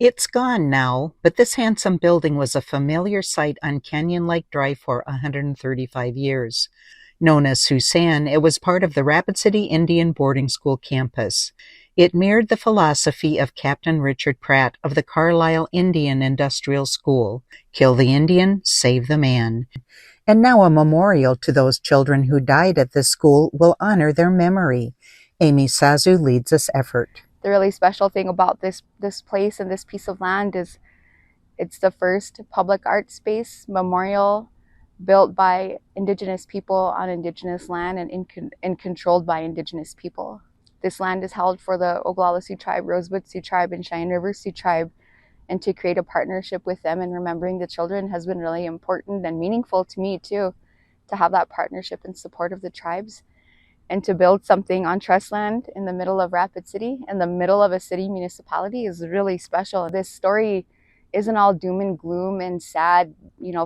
It's gone now, but this handsome building was a familiar sight on Canyon Lake Drive for 135 years. Known as Susan, it was part of the Rapid City Indian Boarding School campus. It mirrored the philosophy of Captain Richard Pratt of the Carlisle Indian Industrial School: kill the Indian, save the man. And now a memorial to those children who died at this school will honor their memory. Amy Sazu leads this effort. The really special thing about this place and this piece of land is it's the first public art space memorial built by Indigenous people on Indigenous land and controlled by Indigenous people. This land is held for the Oglala Sioux Tribe, Rosewood Sioux Tribe, and Cheyenne River Sioux Tribe, and to create a partnership with them and remembering the children has been really important and meaningful to me too, to have that partnership and support of the tribes. And to build something on trust land in the middle of Rapid City, in the middle of a city municipality, is really special. This story isn't all doom and gloom and sad,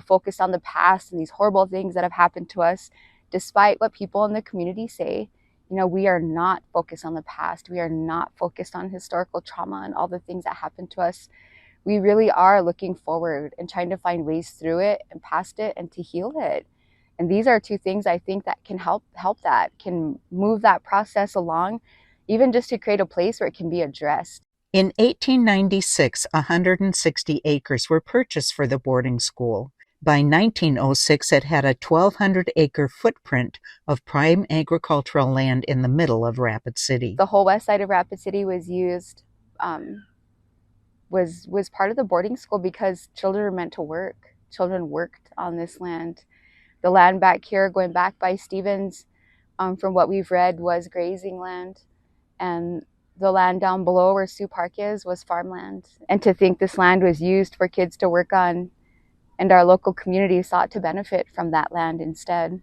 focused on the past and these horrible things that have happened to us. Despite what people in the community say, we are not focused on the past. We are not focused on historical trauma and all the things that happened to us. We really are looking forward and trying to find ways through it and past it and to heal it. And these are two things I think that can help that, can move that process along, even just to create a place where it can be addressed. In 1896, 160 acres were purchased for the boarding school. By 1906, it had a 1,200-acre footprint of prime agricultural land in the middle of Rapid City. The whole west side of Rapid City was used, was part of the boarding school because children were meant to work. Children worked on this land. The land back here, going back by Stevens, from what we've read, was grazing land. And the land down below where Sioux Park is was farmland. And to think this land was used for kids to work on, and our local community sought to benefit from that land instead.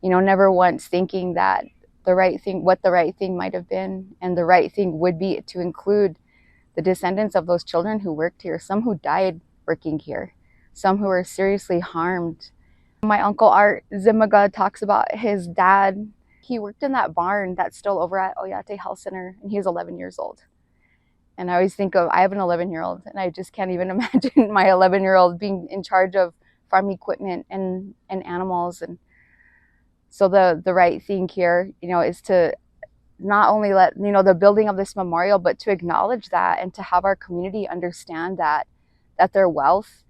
Never once thinking that what the right thing might have been, and the right thing would be to include the descendants of those children who worked here, some who died working here, some who were seriously harmed. My uncle Art Zimiga talks about his dad. He worked in that barn that's still over at Oyate Health Center, and he was 11 years old. And I always think I have an 11-year-old, and I just can't even imagine my 11-year-old being in charge of farm equipment and animals. And so the right thing here, is to not only let, the building of this memorial, but to acknowledge that and to have our community understand that their wealth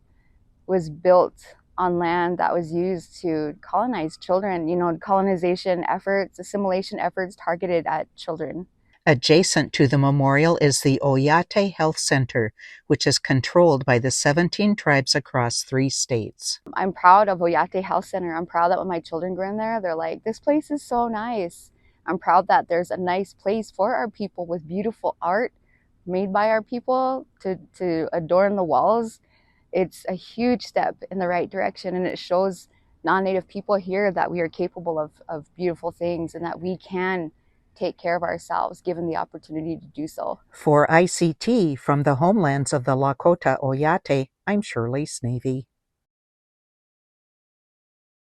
was built on land that was used to colonize children, colonization efforts, assimilation efforts targeted at children. Adjacent to the memorial is the Oyate Health Center, which is controlled by the 17 tribes across 3 states. I'm proud of Oyate Health Center. I'm proud that when my children go in there, they're like, this place is so nice. I'm proud that there's a nice place for our people with beautiful art made by our people to adorn the walls. It's a huge step in the right direction, and it shows non-Native people here that we are capable of beautiful things and that we can take care of ourselves given the opportunity to do so. For ICT from the homelands of the Lakota Oyate, I'm Shirley Snavy.